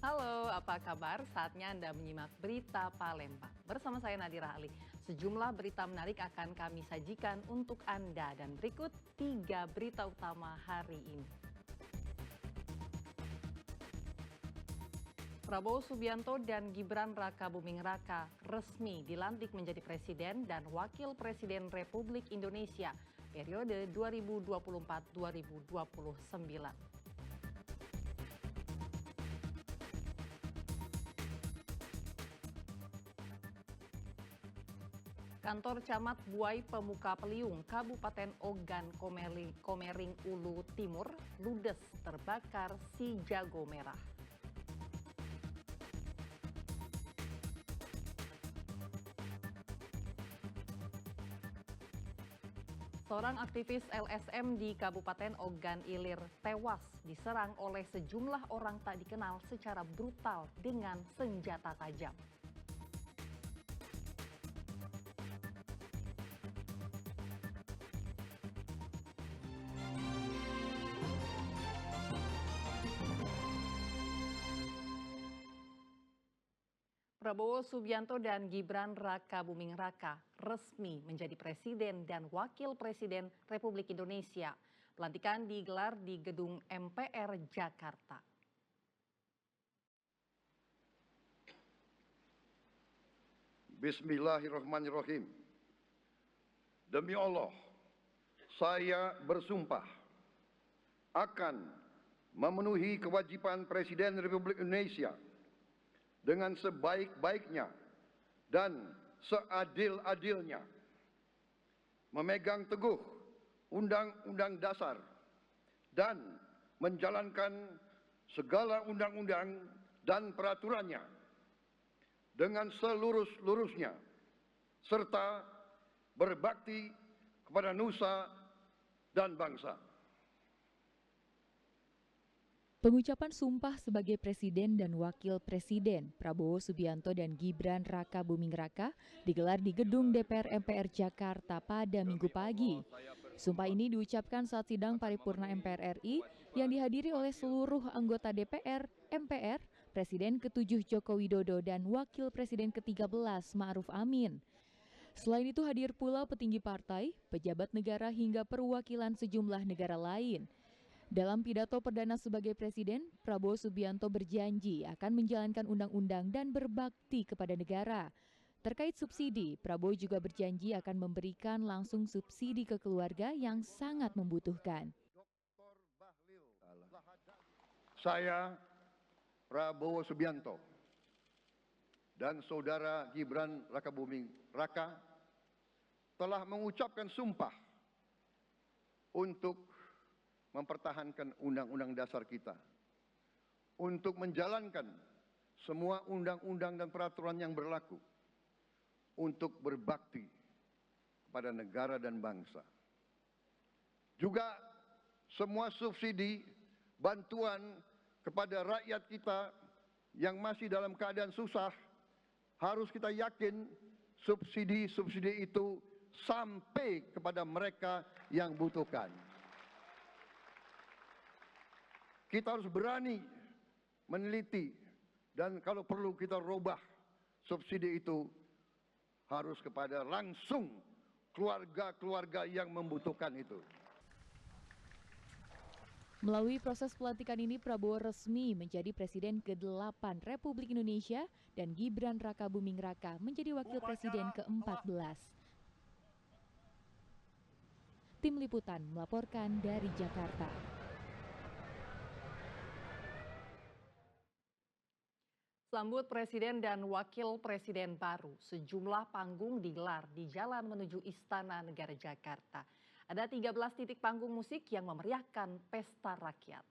Halo, apa kabar? Saatnya Anda menyimak Berita Palembang. Bersama saya Nadira Ali. Sejumlah berita menarik akan kami sajikan untuk Anda. Dan berikut 3 berita utama hari ini. Prabowo Subianto dan Gibran Raka Buming Raka resmi dilantik menjadi Presiden dan Wakil Presiden Republik Indonesia periode 2024-2029. Kantor Camat Buai Pemuka Peliung, Kabupaten Ogan Komering Ulu Timur, ludes terbakar si jago merah. Seorang aktivis LSM di Kabupaten Ogan Ilir tewas diserang oleh sejumlah orang tak dikenal secara brutal dengan senjata tajam. Prabowo Subianto dan Gibran Raka Buming Raka resmi menjadi Presiden dan Wakil Presiden Republik Indonesia. Pelantikan digelar di Gedung MPR Jakarta. Bismillahirrahmanirrahim. Demi Allah, saya bersumpah akan memenuhi kewajiban Presiden Republik Indonesia dengan sebaik-baiknya dan seadil-adilnya, memegang teguh Undang-Undang Dasar dan menjalankan segala undang-undang dan peraturannya dengan selurus-lurusnya, serta berbakti kepada nusa dan bangsa. Pengucapan sumpah sebagai Presiden dan Wakil Presiden Prabowo Subianto dan Gibran Raka Buming Raka digelar di Gedung DPR MPR Jakarta pada Minggu pagi. Sumpah ini diucapkan saat sidang paripurna MPR RI yang dihadiri oleh seluruh anggota DPR, MPR, Presiden ke-7 Joko Widodo dan Wakil Presiden ke-13 Ma'ruf Amin. Selain itu hadir pula petinggi partai, pejabat negara hingga perwakilan sejumlah negara lain. Dalam pidato perdana sebagai Presiden, Prabowo Subianto berjanji akan menjalankan undang-undang dan berbakti kepada negara. Terkait subsidi, Prabowo juga berjanji akan memberikan langsung subsidi ke keluarga yang sangat membutuhkan. Saya, Prabowo Subianto, dan Saudara Gibran Raka Buming Raka telah mengucapkan sumpah untuk mempertahankan Undang-Undang Dasar kita, untuk menjalankan semua undang-undang dan peraturan yang berlaku, untuk berbakti kepada negara dan bangsa. Juga semua subsidi, bantuan kepada rakyat kita yang masih dalam keadaan susah, harus kita yakin subsidi-subsidi itu sampai kepada mereka yang butuhkan. Kita harus berani meneliti dan kalau perlu kita robah subsidi itu harus kepada langsung keluarga-keluarga yang membutuhkan itu. Melalui proses pelantikan ini, Prabowo resmi menjadi Presiden ke-8 Republik Indonesia dan Gibran Raka Buming Raka menjadi Wakil Presiden ke-14. Tim Liputan melaporkan dari Jakarta. Sambut Presiden dan Wakil Presiden baru, sejumlah panggung digelar di jalan menuju Istana Negara Jakarta. Ada 13 titik panggung musik yang memeriahkan pesta rakyat.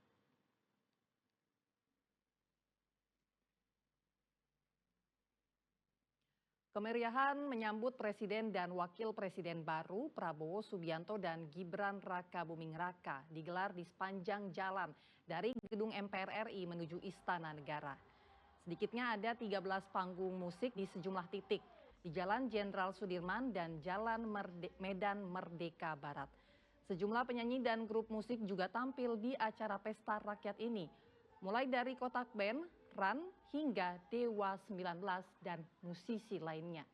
Kemeriahan menyambut Presiden dan Wakil Presiden baru Prabowo Subianto dan Gibran Raka Buming Raka digelar di sepanjang jalan dari Gedung MPR RI menuju Istana Negara. Sedikitnya ada 13 panggung musik di sejumlah titik di Jalan Jenderal Sudirman dan Jalan Medan Merdeka Barat. Sejumlah penyanyi dan grup musik juga tampil di acara pesta rakyat ini. Mulai dari Kotak Band, Ran, hingga Dewa 19 dan musisi lainnya.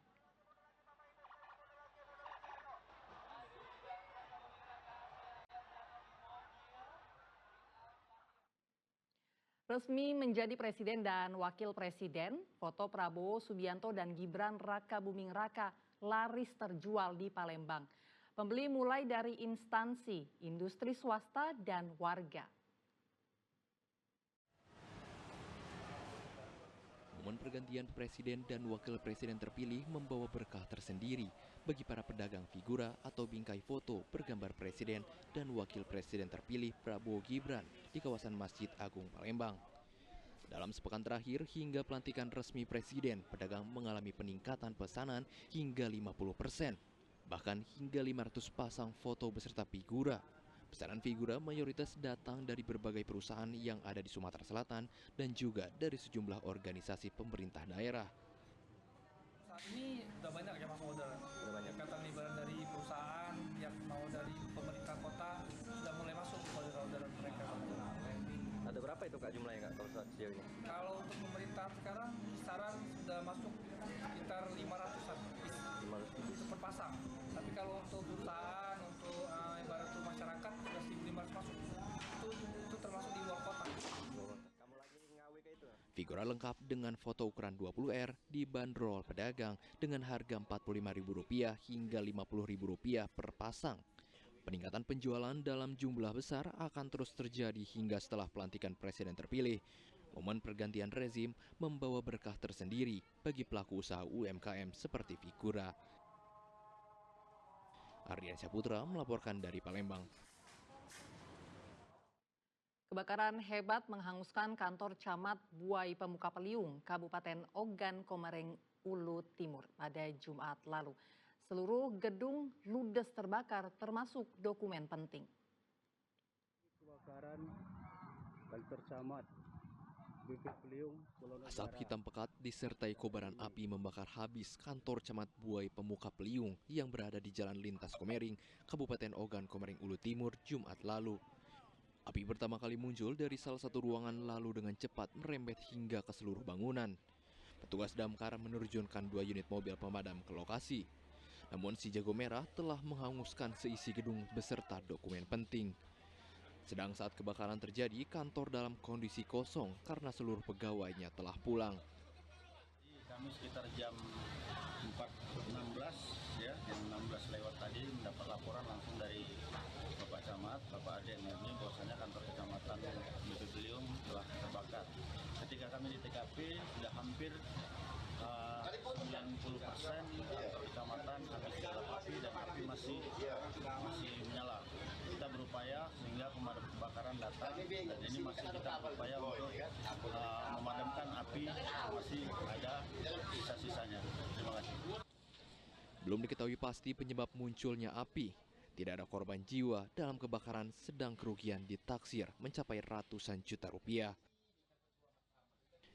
Resmi menjadi presiden dan wakil presiden, foto Prabowo Subianto dan Gibran Rakabuming Raka laris terjual di Palembang. Pembeli mulai dari instansi, industri swasta, dan warga. Momen pergantian presiden dan wakil presiden terpilih membawa berkah tersendiri bagi para pedagang figura atau bingkai foto bergambar presiden dan wakil presiden terpilih Prabowo Gibran di kawasan Masjid Agung Palembang. Dalam sepekan terakhir hingga pelantikan resmi presiden, pedagang mengalami peningkatan pesanan hingga 50%, bahkan hingga 500 pasang foto beserta figura. Pesanan figura mayoritas datang dari berbagai perusahaan yang ada di Sumatera Selatan dan juga dari sejumlah organisasi pemerintah daerah. Saat ini sudah banyak yang masuk order. Ikatan lebaran dari perusahaan yang mau dari pemerintah kota sudah mulai masuk order mereka. Ada berapa itu Kak jumlahnya Kak kalau sejauh ini? Kalau untuk pemerintah sekarang kisaran sudah masuk sekitar 500-an piece. 500 itu per pasang. Tapi kalau untuk perusahaan, untuk ibarat itu masyarakat sudah 1.500 masuk. Itu termasuk di luar kota. Kamu lagi ngawe ke itu? Figura lengkap dengan foto ukuran 20R dibanderol pedagang dengan harga Rp45.000 hingga Rp50.000 per pasang. Peningkatan penjualan dalam jumlah besar akan terus terjadi hingga setelah pelantikan presiden terpilih. Momen pergantian rezim membawa berkah tersendiri bagi pelaku usaha UMKM seperti figura. Ardian Saputra melaporkan dari Palembang. Kebakaran hebat menghanguskan kantor Camat Buai Pemuka Peliung, Kabupaten Ogan Komering Ulu Timur pada Jumat lalu. Seluruh gedung ludes terbakar termasuk dokumen penting. Kebakaran kantor Camat Buai Peliung, Pulau Negara. Asap hitam pekat disertai kobaran api membakar habis kantor Camat Buai Pemuka Peliung yang berada di Jalan Lintas Komering, Kabupaten Ogan Komering Ulu Timur, Jumat lalu. Api pertama kali muncul dari salah satu ruangan lalu dengan cepat merembet hingga ke seluruh bangunan. Petugas damkar menerjunkan 2 unit mobil pemadam ke lokasi. Namun si jago merah telah menghanguskan seisi gedung beserta dokumen penting. Sedang saat kebakaran terjadi, kantor dalam kondisi kosong karena seluruh pegawainya telah pulang. Kami sekitar jam 4.16 ya, jam 16 lewat tadi mendapat laporan langsung dari Bapak Camat, Bapak Ade ini bahwasanya kantor kecamatan Buai Peliung telah terbakar. Ketika kami di TKP sudah hampir 90% kantor kecamatan habis dalam api dan api masih menyala. Kita berupaya sehingga pemadam kebakaran datang dan ini masih kita berupaya untuk memadamkan api, masih ada sisa-sisanya. Terima kasih. Belum diketahui pasti penyebab munculnya api. Tidak ada korban jiwa dalam kebakaran, sedang kerugian ditaksir mencapai ratusan juta rupiah.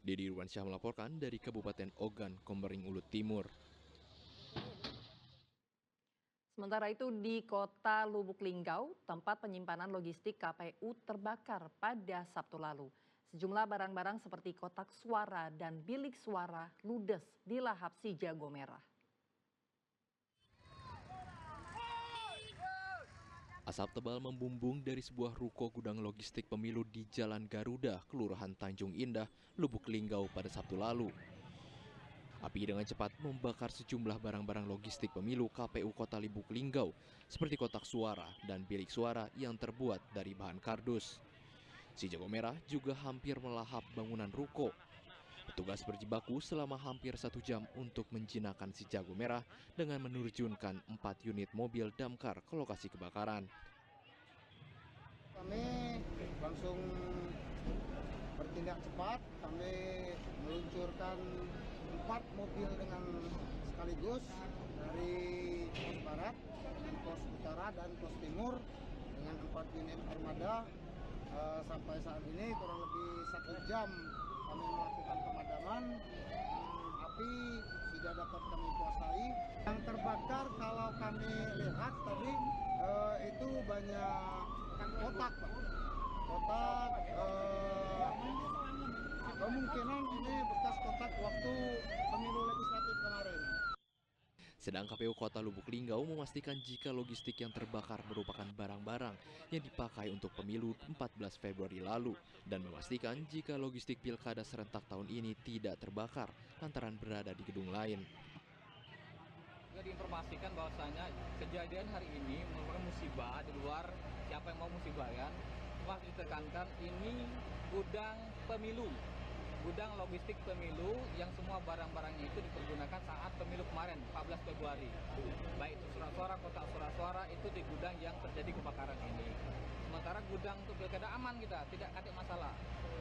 Dedi Irwansyah melaporkan dari Kabupaten Ogan Komering Ulu Timur. Sementara itu di kota Lubuk Linggau, tempat penyimpanan logistik KPU terbakar pada Sabtu lalu. Sejumlah barang-barang seperti kotak suara dan bilik suara ludes di lahap si jago merah. Asap tebal membumbung dari sebuah ruko gudang logistik pemilu di Jalan Garuda, Kelurahan Tanjung Indah, Lubuk Linggau pada Sabtu lalu. Api dengan cepat membakar sejumlah barang-barang logistik pemilu KPU Kota Lubuk Linggau, seperti kotak suara dan bilik suara yang terbuat dari bahan kardus. Si jago merah juga hampir melahap bangunan ruko. Petugas berjibaku selama hampir 1 jam untuk menjinakkan si jago merah dengan menerjunkan 4 unit mobil damkar ke lokasi kebakaran. Kami langsung bertindak cepat, kami meluncurkan 4 mobil dengan sekaligus dari pos barat, dan pos utara dan pos timur dengan 4 unit armada. Sampai saat ini kurang lebih 1 jam kami melakukan pemadaman. Api sudah dapat kami kuasai. Yang terbakar kalau kami lihat tadi itu banyak kotak, Pak. Kotak Kemungkinan ini bekas kotak waktu pemilu legislatif kemarin. Sedang KPU Kota Lubuk Linggau memastikan jika logistik yang terbakar merupakan barang-barang yang dipakai untuk pemilu 14 Februari lalu dan memastikan jika logistik pilkada serentak tahun ini tidak terbakar lantaran berada di gedung lain. Juga diinformasikan bahwasanya kejadian hari ini merupakan musibah di luar siapa yang mau musibahkan. Masih ditekankan ini gudang pemilu. Gudang logistik pemilu yang semua barang-barangnya itu dipergunakan saat pemilu kemarin, 14 Februari. Baik itu surat suara, kotak surat suara, itu di gudang yang terjadi kebakaran ini. Sementara gudang untuk pilkada aman kita, tidak ada masalah.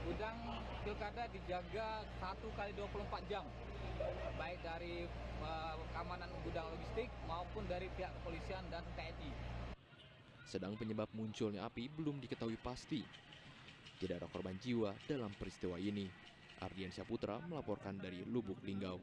Gudang pilkada dijaga 1x24 jam. Baik dari keamanan gudang logistik maupun dari pihak kepolisian dan TNI. Sedang penyebab munculnya api belum diketahui pasti. Tidak ada korban jiwa dalam peristiwa ini. Ardian Syahputra melaporkan dari Lubuk Linggau.